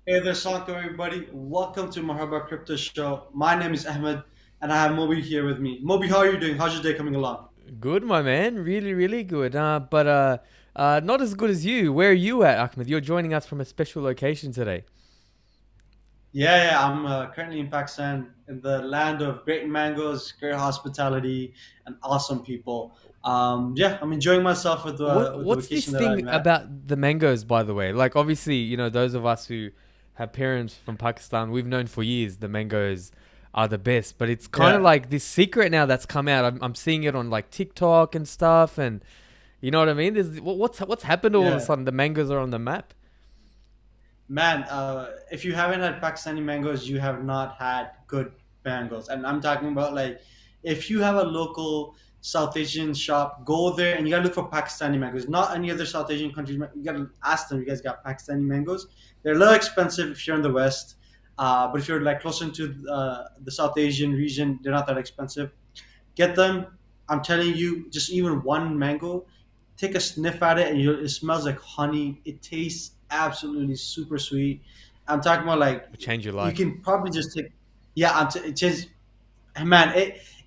Hey there, Sanko, everybody. Welcome to Marhaba Crypto Show. My name is Ahmed, and I have Moby here with me. Moby, how are you doing? How's your day coming along? Good, my man. Really, really good. Not as good as you. Where are you at, Ahmed? You're joining us from a special location today. Yeah, I'm currently in Pakistan, in the land of great mangoes, great hospitality, and awesome people. Yeah, I'm enjoying myself with the What's this vacation that thing I'm at. about the mangoes, by the way? Like, obviously, those of us who have parents from Pakistan, we've known for years the mangoes are the best. But it's kind of Yeah, like this secret now that's come out. I'm seeing it on like TikTok and stuff, and you know what I mean. What's happened all of a yeah. sudden? The mangoes are on the map. Man, if you haven't had Pakistani mangoes, you have not had good mangoes. And I'm talking about like if you have a local South Asian shop, go there and you gotta look for Pakistani mangoes, not any other South Asian countries. You gotta ask them, you guys got Pakistani mangoes? They're a little expensive if you're in the West, but if you're like closer to the South Asian region, they're not that expensive. Get them. I'm telling you, just even one mango, take a sniff at it, and it smells like honey. It tastes absolutely super sweet. I'm talking about like Will change your you life. can probably just take. Yeah, it changed. Man,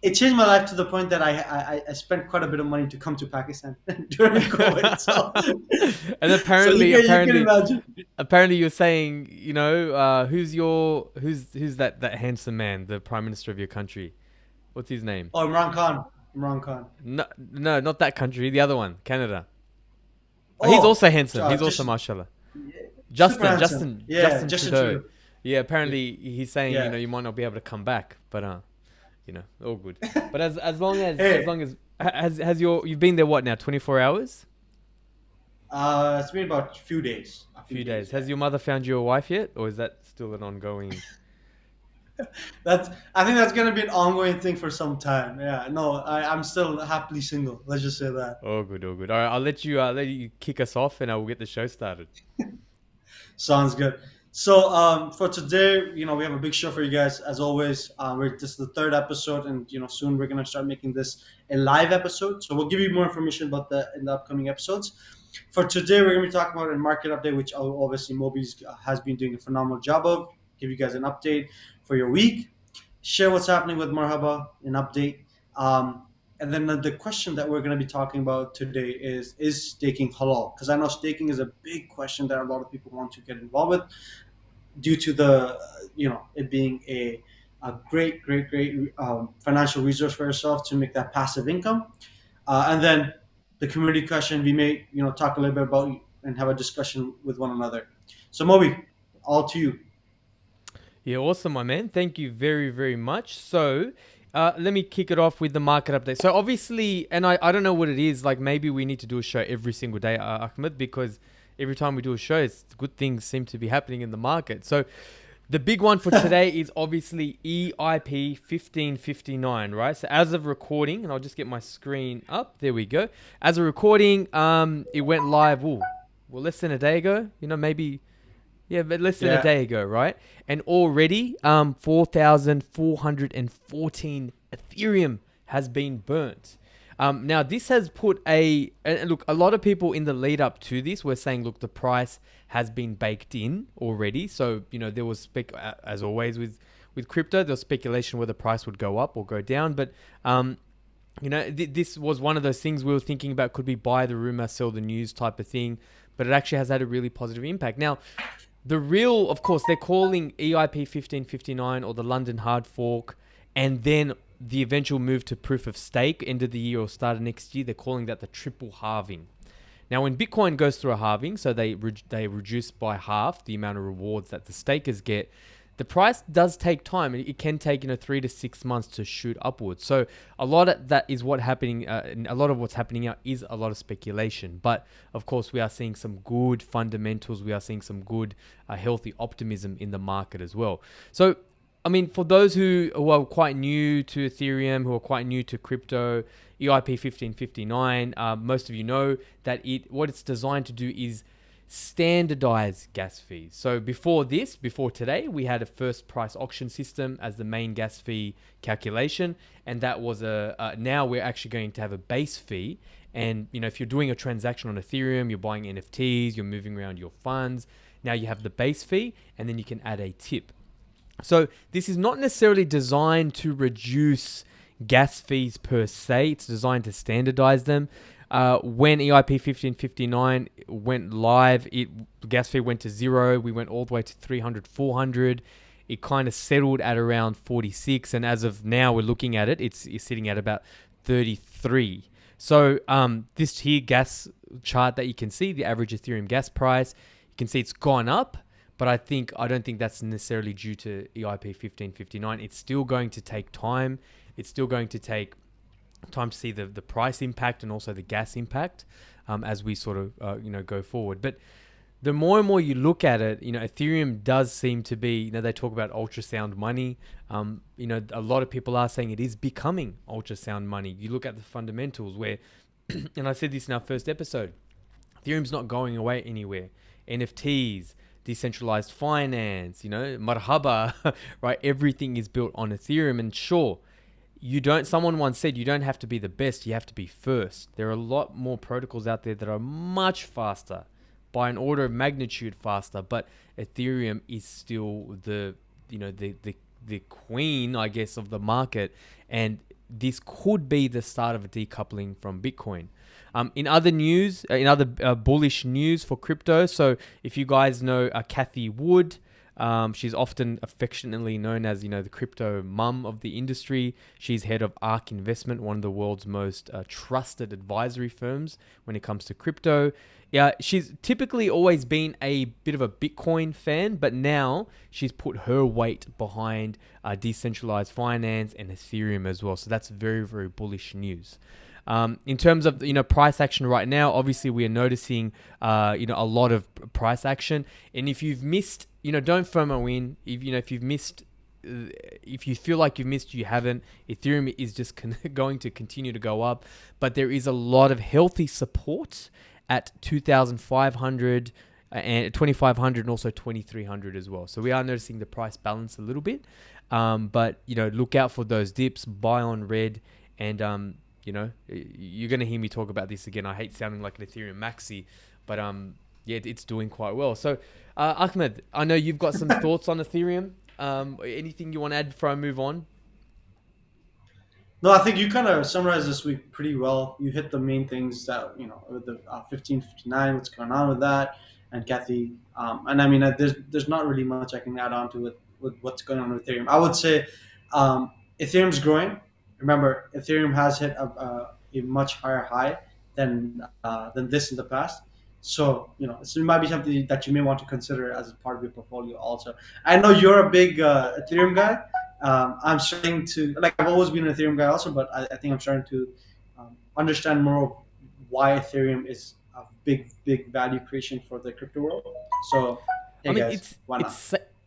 it changed my life to the point that I spent quite a bit of money to come to Pakistan during COVID. So And so apparently, you can apparently, imagine. apparently, you're saying, who's that handsome man, the prime minister of your country? What's his name? Oh, Imran Khan. Imran Khan. No, no, not that country. The other one, Canada. Oh, he's Oh, also handsome. He's also just mashallah. super Justin, handsome. Justin, Yeah, Justin Justin Trudeau. Trudeau. Yeah, Yeah. apparently he's saying, Yeah. you might not be able to come back, but all good. But as Hey, long as has you've been there what now? 24 hours? it's been about a few days. A A few few days, days. yeah. Has your mother found you a wife yet, or is that still an ongoing? That's. I think that's gonna be an ongoing thing for some time. Yeah. No, I'm still happily single. Let's just say that. Oh, good, oh, good. All right, I'll let you kick us off, and I will get the show started. Sounds good. So for today, we have a big show for you guys. As always, this is the third episode, and soon we're gonna start making this a live episode. So we'll give you more information about that in the upcoming episodes. For today, we're gonna be talking about a market update, which obviously Moby's has been doing a phenomenal job of. Give you guys an update for your week, share what's happening with Marhaba, an update. And then the question that we're going to be talking about today is staking halal? Because I know staking is a big question that a lot of people want to get involved with due to the it being a great financial resource for yourself to make that passive income. And then the community question we may talk a little bit about and have a discussion with one another. So Moby, all to you. Yeah, awesome, my man. Thank you very, very much. So, let me kick it off with the market update. So, obviously, and I don't know what it is. Like, maybe we need to do a show every single day, Ahmed, because every time we do a show, good things seem to be happening in the market. So, the big one for today is obviously EIP 1559, right? So, as of recording, and I'll just get my screen up. There we go. As of recording, it went live. Ooh, well, less than a day ago. Maybe yeah, but less than a Yeah. day ago, right? And already, 4,414 Ethereum has been burnt. Now, this has put and look, a lot of people in the lead up to this were saying, look, the price has been baked in already. So, there was, as always with crypto, there was speculation whether the price would go up or go down. But, this was one of those things we were thinking about, could we buy the rumor, sell the news type of thing? But it actually has had a really positive impact. Now, the real, of course, they're calling EIP 1559 or the London hard fork, and then the eventual move to proof of stake end of the year or start of next year. They're calling that the triple halving. Now, when Bitcoin goes through a halving, so they reduce by half the amount of rewards that the stakers get, the price does take time. It can take 3 to 6 months to shoot upwards. So a lot of that is what happening. And a lot of what's happening now is a lot of speculation. But of course, we are seeing some good fundamentals. We are seeing some good, healthy optimism in the market as well. So I mean, for those who are quite new to Ethereum, who are quite new to crypto, EIP 1559, most of you know that what it's designed to do is standardize gas fees. So before today, we had a first price auction system as the main gas fee calculation, and that was now we're actually going to have a base fee. And if you're doing a transaction on Ethereum, you're buying NFTs, you're moving around your funds, Now you have the base fee, and then you can add a tip. So this is not necessarily designed to reduce gas fees per se. It's designed to standardize them. When EIP 1559 went live, the gas fee went to zero. We went all the way to 300, 400. It kind of settled at around 46. And as of now, we're looking at it, it's sitting at about 33. So this here gas chart that you can see, the average Ethereum gas price, you can see it's gone up. But I don't think that's necessarily due to EIP 1559. It's still going to take time. It's still going to take time to see the price impact and also the gas impact as we sort of go forward. But the more and more you look at it, Ethereum does seem to be, they talk about ultrasound money. A lot of people are saying it is becoming ultrasound money. You look at the fundamentals where, and I said this in our first episode, Ethereum's not going away anywhere. NFTs, decentralized finance, Marhaba, right? Everything is built on Ethereum. And sure, someone once said, you don't have to be the best, you have to be first. There are a lot more protocols out there that are much faster, by an order of magnitude faster, but Ethereum is still the queen, I guess, of the market. And this could be the start of a decoupling from Bitcoin. In other news, bullish news for crypto, so if you guys know Cathie Wood, she's often affectionately known as, the crypto mum of the industry. She's head of ARK Investment, one of the world's most trusted advisory firms when it comes to crypto. Yeah, she's typically always been a bit of a Bitcoin fan, but now she's put her weight behind decentralized finance and Ethereum as well. So that's very, very bullish news. In terms of price action right now, obviously we are noticing a lot of price action. And if you've missed, don't FOMO in. If you've missed, if you feel like you've missed, you haven't. Ethereum is just going to continue to go up, but there is a lot of healthy support at 2,500 and 2,500 and also 2,300 as well. So we are noticing the price balance a little bit, but look out for those dips. Buy on red, and you're gonna hear me talk about this again. I hate sounding like an Ethereum maxi, but it's doing quite well. So Ahmed, I know you've got some thoughts on Ethereum. Anything you want to add before I move on? No, I think you kind of summarized this week pretty well. You hit the main things that with the 1559, what's going on with that, and Kathy. And I mean, there's not really much I can add on to it with what's going on with Ethereum. I would say Ethereum's growing. Remember, Ethereum has hit a much higher high than this in the past. So it might be something that you may want to consider as a part of your portfolio. Also, I know you're a big Ethereum guy. I'm starting to I've always been an Ethereum guy also, but I think I'm starting to understand more of why Ethereum is a big value creation for the crypto world. So hey I mean, guys, why not?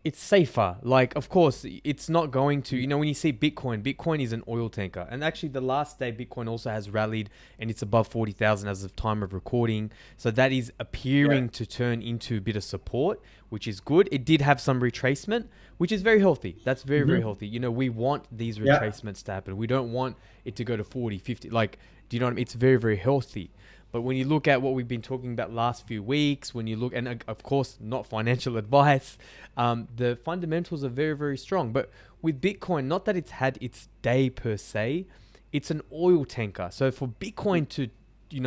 it's safer. Like, of course, it's not going to. When you see Bitcoin is an oil tanker, and actually, the last day Bitcoin also has rallied, and it's above 40,000 as of time of recording. So that is appearing to turn into a bit of support, which is good. It did have some retracement, which is very healthy. That's very, very healthy. We want these retracements to happen. We don't want it to go to 40, 50. Like, do you know what I mean? It's very, very healthy. But when you look at what we've been talking about last few weeks, when you look, and of course, not financial advice, the fundamentals are very, very strong. But with Bitcoin, not that it's had its day per se, it's an oil tanker. So for Bitcoin to,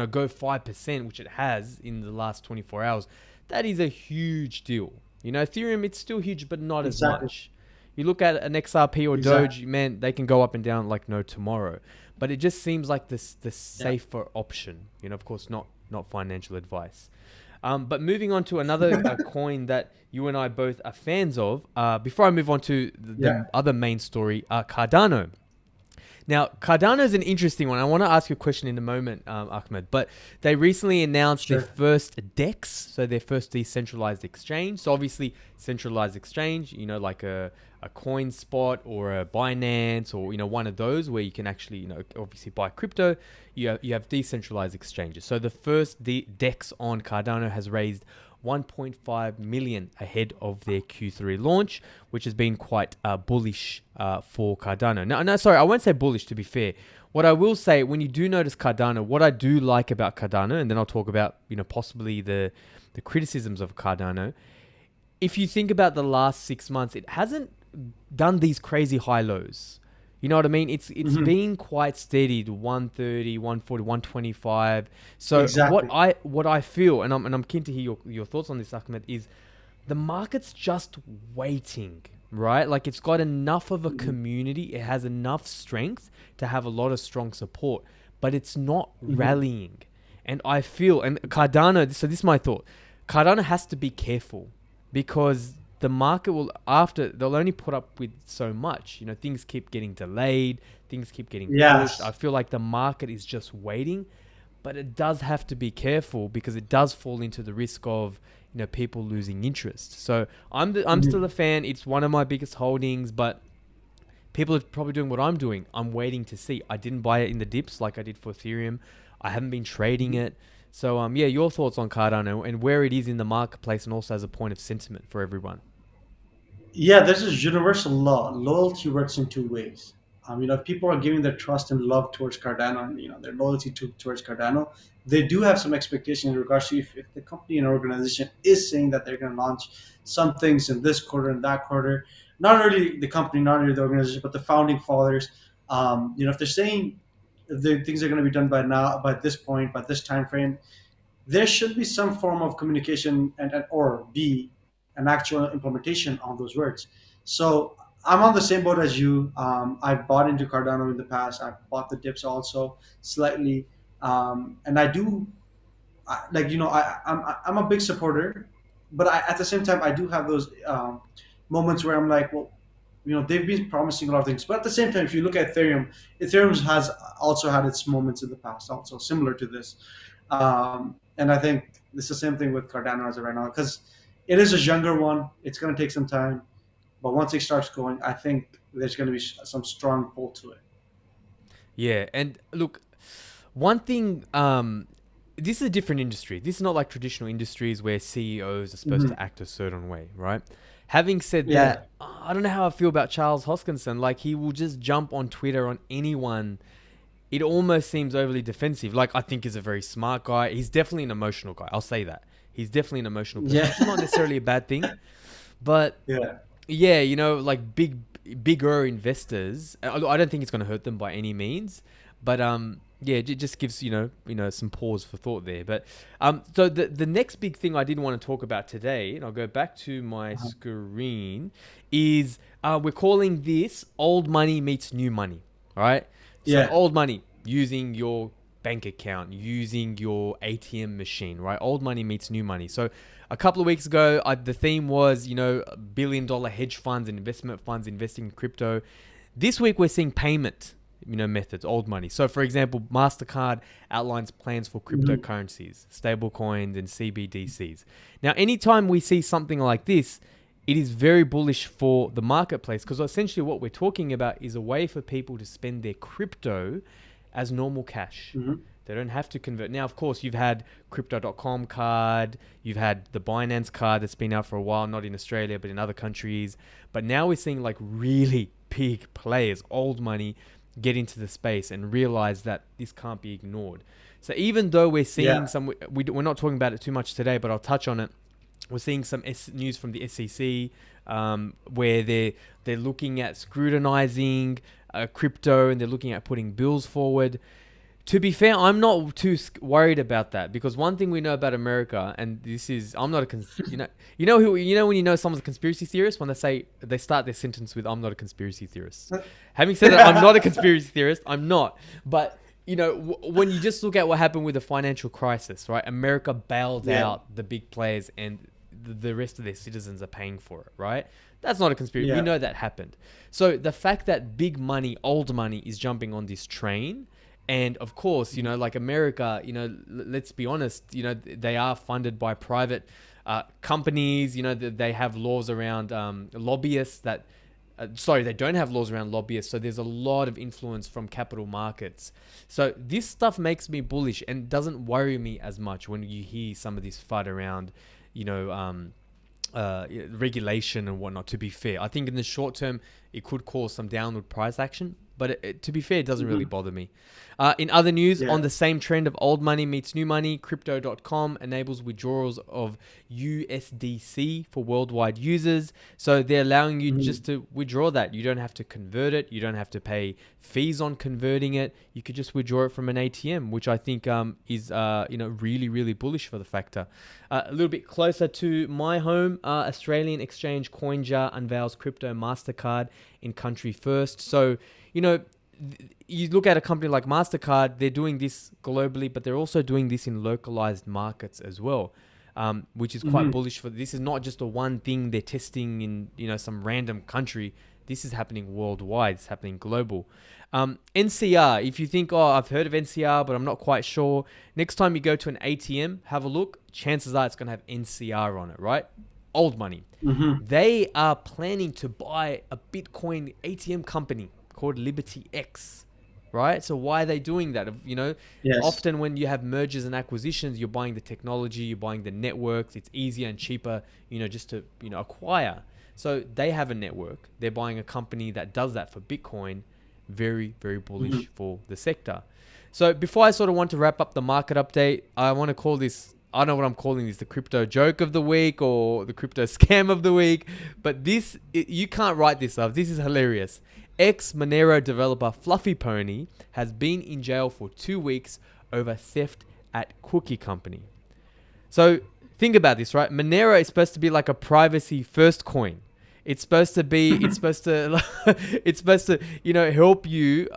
go 5%, which it has in the last 24 hours, that is a huge deal. Ethereum, it's still huge, but not as much. You look at an XRP or Doge, man, they can go up and down like no tomorrow. But it just seems like the safer option. Of course, not financial advice. But moving on to another coin that you and I both are fans of. Before I move on to the other main story, Cardano. Now, Cardano is an interesting one. I want to ask you a question in a moment, Ahmed. But they recently announced their first DEX, so their first decentralized exchange. So obviously, centralized exchange, like a CoinSpot or a Binance or one of those where you can actually obviously buy crypto. You have decentralized exchanges. So the first DEX on Cardano has raised 1.5 million ahead of their Q3 launch, which has been quite bullish for Cardano. No, sorry, I won't say bullish, to be fair. What I will say, when you do notice Cardano, what I do like about Cardano, and then I'll talk about possibly the criticisms of Cardano, if you think about the last 6 months, it hasn't done these crazy high lows. You know what I mean? It's Hmm. been quite steady to 130, 140, 125. So Exactly. what I feel, and I'm keen to hear your thoughts on this, Ahmed, is the market's just waiting, right? Like it's got enough of a Hmm. community, it has enough strength to have a lot of strong support, but it's not Hmm. rallying. And I feel, and Cardano, so this is my thought, Cardano has to be careful because the market will, after, they'll only put up with so much. You know, things keep getting delayed, things keep getting pushed. I Yes. feel like the market is just waiting, but it does have to be careful because it does fall into the risk of, you know, people losing interest. So I'm still Hmm. a fan. It's one of my biggest holdings, but people are probably doing what I'm doing. I'm waiting to see. I didn't buy it in the dips like I did for Ethereum. I haven't been trading it. So yeah, your thoughts on Cardano and where it is in the marketplace, and also as a point of sentiment for everyone. Yeah, there's this universal law. Loyalty works in two ways. If people are giving their trust and love towards Cardano, and their loyalty towards Cardano, they do have some expectation in regards to if the company and organization is saying that they're going to launch some things in this quarter and that quarter. Not really the company, not really the organization, but the founding fathers. If they're saying the things are going to be done by now, by this point, by this time frame, there should be some form of communication and or be an actual implementation on those words. So I'm on the same boat as you. I've bought into Cardano in the past. I've bought the dips also slightly, and I do I'm a big supporter, but at the same time I do have those moments where I'm like, well, they've been promising a lot of things, but at the same time, if you look at Ethereum, Ethereum has also had its moments in the past, also similar to this, and I think it's the same thing with Cardano as of right now because it is a younger one. It's going to take some time, but once it starts going, I think there's going to be some strong pull to it. Yeah, and look, one thing, this is a different industry. This is not like traditional industries where CEOs are supposed Hmm. to act a certain way, right? Having said Yeah. that, I don't know how I feel about Charles Hoskinson. Like he will just jump on Twitter on anyone. It almost seems overly defensive. Like I think he's a very smart guy. He's definitely an emotional guy. I'll say that. He's definitely an emotional person, Yeah. which is not necessarily a bad thing. But Yeah. yeah, like bigger investors. I don't think it's going to hurt them by any means, but yeah, it just gives some pause for thought there. But so the next big thing I did want to talk about today, and I'll go back to my Uh-huh. screen, is we're calling this old money meets new money. All right, so Yeah. old money using your bank account, using your ATM machine, right? Old money meets new money. So a couple of weeks ago, the theme was, $1 billion hedge funds and investment funds investing in crypto. This week, we're seeing payment, methods, old money. So, for example, MasterCard outlines plans for Mhm. cryptocurrencies, stablecoins, and CBDCs. Now, anytime we see something like this, it is very bullish for the marketplace because essentially what we're talking about is a way for people to spend their crypto as normal cash. Mhm. They don't have to convert. Now, of course, you've had crypto.com card, you've had the Binance card that's been out for a while, not in Australia, but in other countries. But now we're seeing like really big players, old money, get into the space and realize that this can't be ignored. So even though we're seeing Yeah. some, we're not talking about it too much today, but I'll touch on it. We're seeing some news from the SEC where they're looking at scrutinizing crypto and they're looking at putting bills forward. To be fair, I'm not too worried about that because one thing we know about America, and this is, I'm not a when you know someone's a conspiracy theorist when they start their sentence with "I'm not a conspiracy theorist." Having said that, I'm not a conspiracy theorist. I'm not, but when you just look at what happened with the financial crisis, right? America bailed Yeah. out the big players, and the rest of their citizens are paying for it, right? That's not a conspiracy. We Yeah. know that happened. So the fact that big money, old money, is jumping on this train and of course, like America, let's be honest, they are funded by private companies. They have laws around lobbyists that. Sorry, they don't have laws around lobbyists, so there's a lot of influence from capital markets. So this stuff makes me bullish and doesn't worry me as much when you hear some of this FUD around, you know, um, regulation and whatnot. To be fair, I think in the short term, it could cause some downward price action. But to be fair, it doesn't really Hmm. bother me. In other news, on Yeah. the same trend of old money meets new money, Crypto.com enables withdrawals of USDC for worldwide users. So they're allowing you Hmm. just to withdraw that. You don't have to convert it. You don't have to pay fees on converting it. You could just withdraw it from an ATM, which I think is really really bullish for the factor. A little bit closer to my home, Australian exchange CoinJar unveils crypto Mastercard in country first. So you know you look at a company like Mastercard, they're doing this globally, but they're also doing this in localized markets as well, which is quite Hmm. bullish. For this is not just a one thing they're testing in some random country. This is happening worldwide. It's happening global. NCR. If you think, oh, I've heard of NCR, but I'm not quite sure. Next time you go to an ATM, have a look. Chances are it's going to have NCR on it, right? Old money. Hmm. They are planning to buy a Bitcoin ATM company called Liberty X, right? So why are they doing that? Yes. Often when you have mergers and acquisitions, you're buying the technology, you're buying the networks. It's easier and cheaper, just to acquire. So they have a network. They're buying a company that does that for Bitcoin. Very, very Hmm. bullish for the sector. So before I sort of want to wrap up the market update, I want to call this, I don't know what I'm calling this, the crypto joke of the week or the crypto scam of the week, but you can't write this up. This is hilarious. Ex Monero developer Fluffy Pony has been in jail for 2 weeks over theft at cookie company. So think about this, right? Monero is supposed to be like a privacy first coin. It's supposed to, it's supposed to, help you,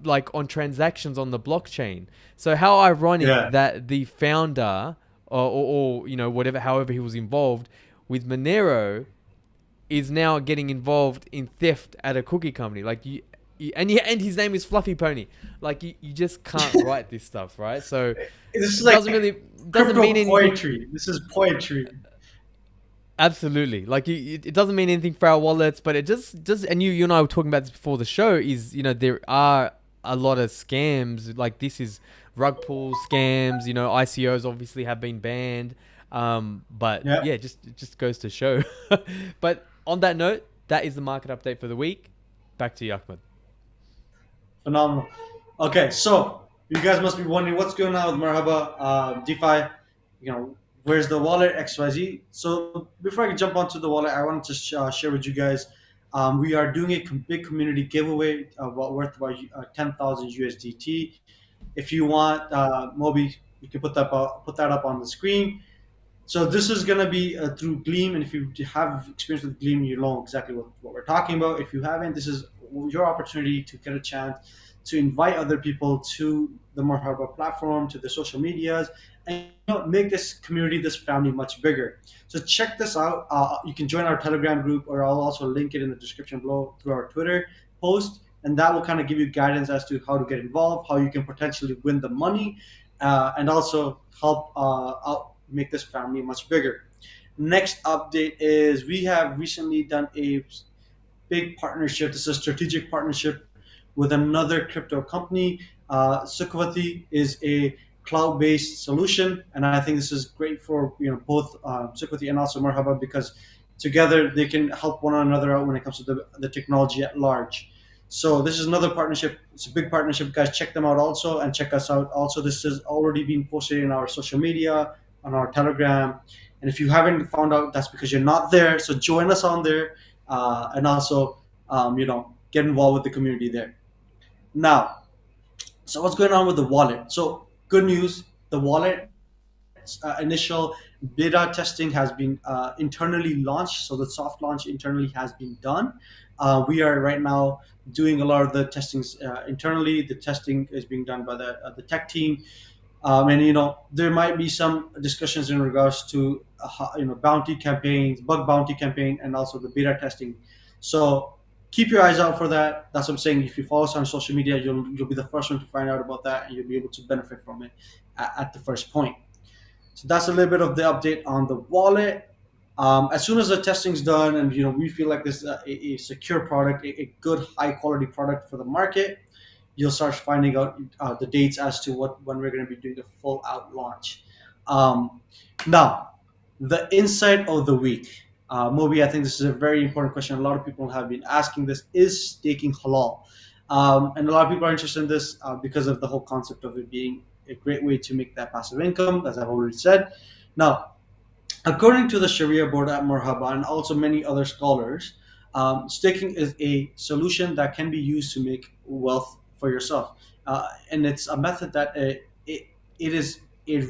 like on transactions on the blockchain. So how ironic Yeah. that the founder, or whatever, however he was involved with Monero, is now getting involved in theft at a cookie company. Like and his name is Fluffy Pony. Like you just can't write this stuff, right? So This is it doesn't like really doesn't mean crypto anything. poetry. This is poetry. Absolutely. Like it doesn't mean anything for our wallets, but it just and you and I were talking about this before the show. Is there are a lot of scams. Like this is rug pull scams. ICOs obviously have been banned. But Yeah. yeah, it just goes to show. But on that note, that is the market update for the week. Back to you, Ahmed. Phenomenal. Okay, so you guys must be wondering what's going on with Marhaba DeFi. Where's the wallet XYZ? So before I can jump onto the wallet, I wanted to share with you guys. We are doing a big community giveaway worth about 10,000 USDT. If you want, Moby, you can put that up on the screen. So this is going to be through Gleam, and if you have experience with Gleam, you know exactly what we're talking about. If you haven't, this is your opportunity to get a chance to invite other people to the Marhaba platform, to the social medias, and make this community, this family, much bigger. So check this out. You can join our Telegram group, or I'll also link it in the description below through our Twitter post, and that will kind of give you guidance as to how to get involved, how you can potentially win the money, and also help out make this family much bigger. Next update is we have recently done a big partnership. This is a strategic partnership with another crypto company. Sukhvati is a cloud-based solution, and I think this is great for both Sukhvati and also Marhaba because together they can help one another out when it comes to the technology at large. So this is another partnership. It's a big partnership, guys. Check them out also, and check us out. Also, this is already being posted in our social media, on our Telegram, and if you haven't found out, that's because you're not there. So join us on there, and also get involved with the community there. Now, so what's going on with the wallet? So good news, the wallet initial beta testing has been internally launched. So the soft launch internally has been done. We are right now doing a lot of the testings internally. The testing is being done by the tech team, and there might be some discussions in regards to bounty campaigns, bug bounty campaign, and also the beta testing. So keep your eyes out for that. That's what I'm saying. If you follow us on social media, you'll be the first one to find out about that, and you'll be able to benefit from it at the first point. So that's a little bit of the update on the wallet. As soon as the testing's done, and we feel like this is a secure product, a good high quality product for the market, you'll start finding out the dates as to when we're going to be doing the full out launch. Um, Now, the insight of the week, Moby. I think this is a very important question. A lot of people have been asking this: is staking halal? And a lot of people are interested in this because of the whole concept of it being a great way to make that passive income, as I've already said. Now, according to the Sharia board at Marhaba and also many other scholars, staking is a solution that can be used to make wealth for yourself. And it's a method that it is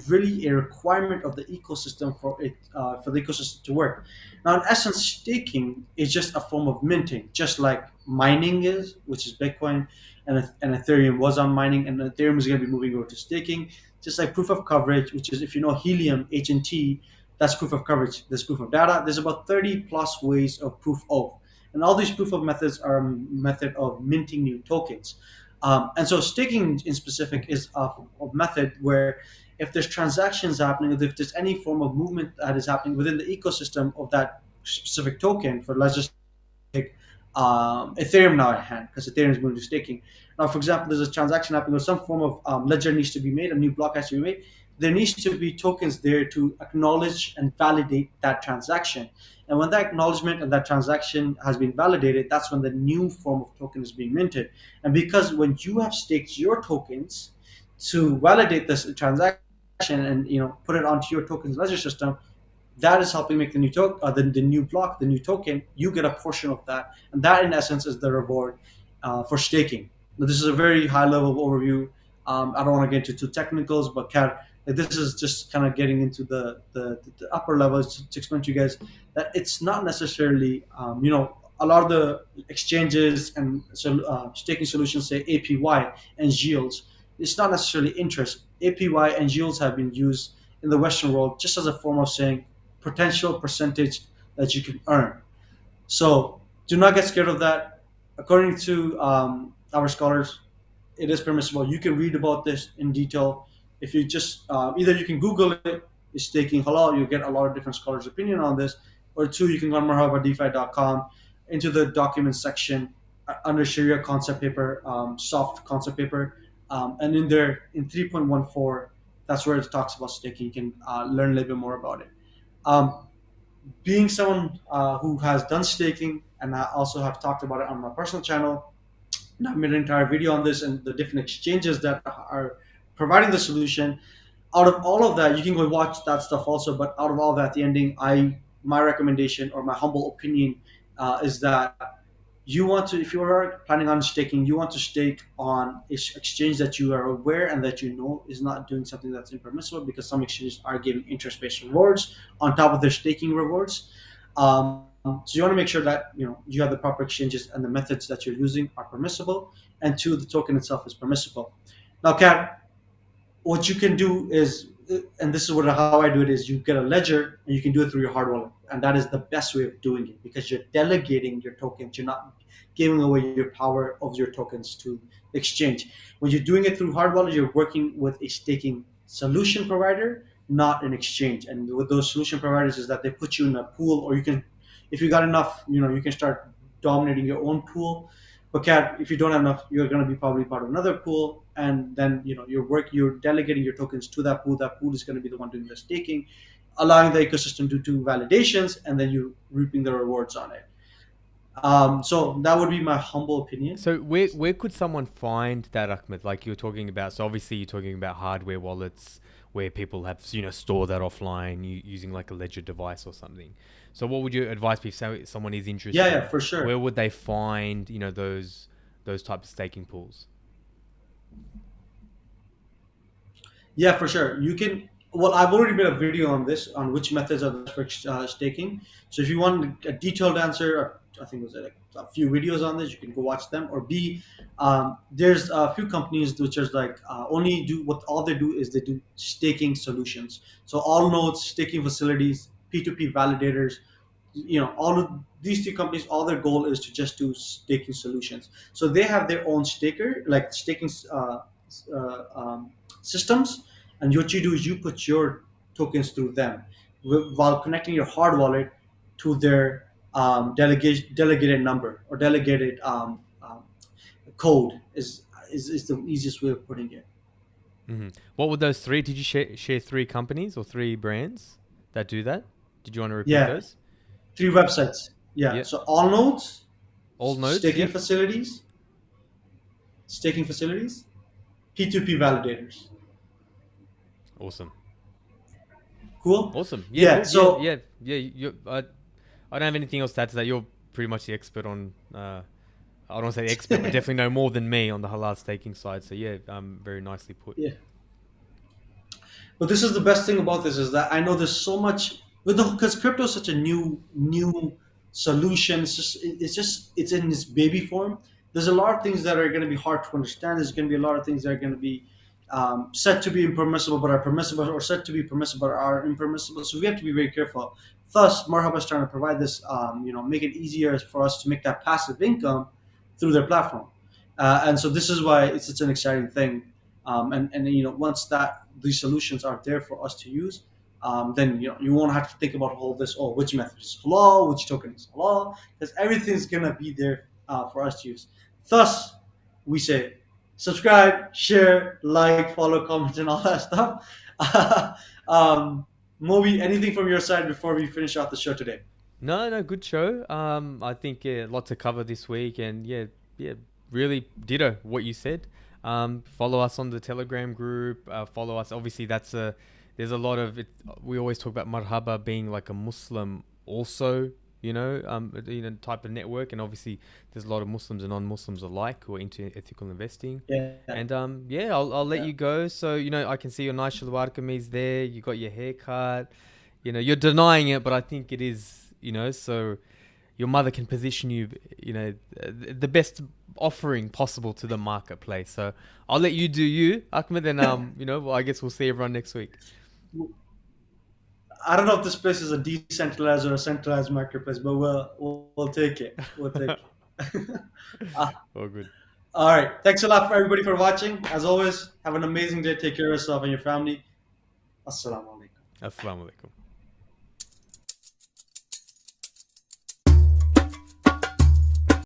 really a requirement of the ecosystem for the ecosystem to work. Now, in essence, staking is just a form of minting, just like mining is, which is Bitcoin, and Ethereum was on mining, and Ethereum is going to be moving over to staking. Just like proof of coverage, which is if you know helium, HNT, that's proof of coverage. There's proof of data. There's about 30 plus ways of proof of. And all these proof of methods are a method of minting new tokens. And so staking in specific is a method where if there's transactions happening, if there's any form of movement that is happening within the ecosystem of that specific token, for let's just take Ethereum now at hand, because Ethereum is moving to staking. Now, for example, there's a transaction happening or some form of ledger needs to be made, a new block has to be made. There needs to be tokens there to acknowledge and validate that transaction. And when that acknowledgement and that transaction has been validated, that's when the new form of token is being minted. And because when you have staked your tokens to validate this transaction and put it onto your tokens ledger system, that is helping make the new token, the new block, the new token. You get a portion of that, and that in essence is the reward for staking. Now, this is a very high level overview. I don't want to get into too technicals, but this is just kind of getting into the upper levels to explain to you guys that it's not necessarily a lot of the exchanges and staking solutions say APY and yields. It's not necessarily interest. APY and yields have been used in the Western world just as a form of saying potential percentage that you can earn. So do not get scared of that. According to our scholars, it is permissible. You can read about this in detail. If you just either you can Google it, is staking halal? You'll get a lot of different scholars' opinion on this. Or two, you can go on marhabadefi.com into the documents section under Sharia concept paper, soft concept paper, and in there in 3.14, that's where it talks about staking. You can learn a little bit more about it. Um, Being someone who has done staking, and I also have talked about it on my personal channel, and I've made an entire video on this and the different exchanges that are providing the solution. Out of all of that, you can go watch that stuff also. But out of all that, the ending, my recommendation or my humble opinion is that you want to, if you are planning on staking, you want to stake on exchange that you are aware and that you know is not doing something that's impermissible, because some exchanges are giving interest-based rewards on top of their staking rewards. So you want to make sure that you have the proper exchanges and the methods that you're using are permissible, and two, the token itself is permissible. Now, Kat, what you can do is, and this is what how I do it, is you get a ledger and you can do it through your hard wallet, and that is the best way of doing it because you're delegating your tokens. You're not giving away your power of your tokens to the exchange. When you're doing it through hard wallet, you're working with a staking solution provider, not an exchange. And with those solution providers is that they put you in a pool, or you can, if you got enough, you can start dominating your own pool. But Cat, if you don't have enough, you're going to be probably part of another pool, and then you're delegating your tokens to that pool. That pool is going to be the one doing the staking, allowing the ecosystem to do validations, and then you reaping the rewards on it. So that would be my humble opinion. So where could someone find that, Ahmed? Like you're talking about. So obviously you're talking about hardware wallets where people have store that offline using like a ledger device or something. So what would your advice be if someone is Yeah, interested? yeah, for Where sure. would they find those types of staking pools? Yeah, for sure. You can. Well, I've already made a video on this, on which methods are best for staking. So if you want a detailed answer, I think it was like a few videos on this. You can go watch them. Or B, there's a few companies which is like only do what all they do is they do staking solutions. So all nodes, staking facilities, P2P validators, all of these two companies, all their goal is to just do staking solutions. So they have their own staker, like staking systems, and what you do is you put your tokens through them while connecting your hard wallet to their delegated number or delegated code is the easiest way of putting it. What were those three? Did you share three companies or three brands that do that? Did you want to repeat Yeah, those? 3 websites. Yeah, Yeah. so all nodes, All nodes. staking Yep. facilities, staking facilities, P2P validators. Awesome. Cool. Awesome. Yeah. Yeah. Cool. Yeah. So Yeah. Yeah. I don't have anything else to add to that. You're pretty much the expert on. I don't want to say the expert, but definitely know more than me on the halal staking side. So yeah, very nicely put. yeah. But this is the best thing about this is that I know there's so much with the because crypto is such a new solution. It's in its baby form. There's a lot of things that are going to be hard to understand. There's going to be a lot of things that are going to be said to be impermissible, but are permissible, or said to be permissible, but are impermissible. So we have to be very careful. Thus, Marhaba is trying to provide this, make it easier for us to make that passive income through their platform. And so this is why it's such an exciting thing. And once that these solutions are there for us to use, then you won't have to think about all this. Oh, which method is halal, which token is halal, because everything's gonna be there for us to use. Thus, we say subscribe, share, like, follow, comment, and all that stuff. Moby, anything from your side before we finish off the show today? No, no, good show. I think yeah, a lot to cover this week, and yeah, yeah, really ditto what you said. Follow us on the Telegram group. Follow us. Obviously, there's a lot of it. We always talk about Marhaba being like a Muslim, also, type of network, and obviously there's a lot of Muslims and non-Muslims alike who are into ethical investing. Yeah, And yeah, I'll let yeah, you go. So I can see your nice shalwar kameez there. You got your haircut. You're denying it, but I think it is. So your mother can position you, the best offering possible to the marketplace. So I'll let you do you, Ahmed, and well, I guess we'll see everyone next week. I don't know if this place is a decentralized or a centralized marketplace, but we'll take it. We'll take it. Uh, All good. all right. Thanks a lot for everybody for watching. As always, have an amazing day. Take care of yourself and your family. Assalamu alaikum. Assalamu alaikum.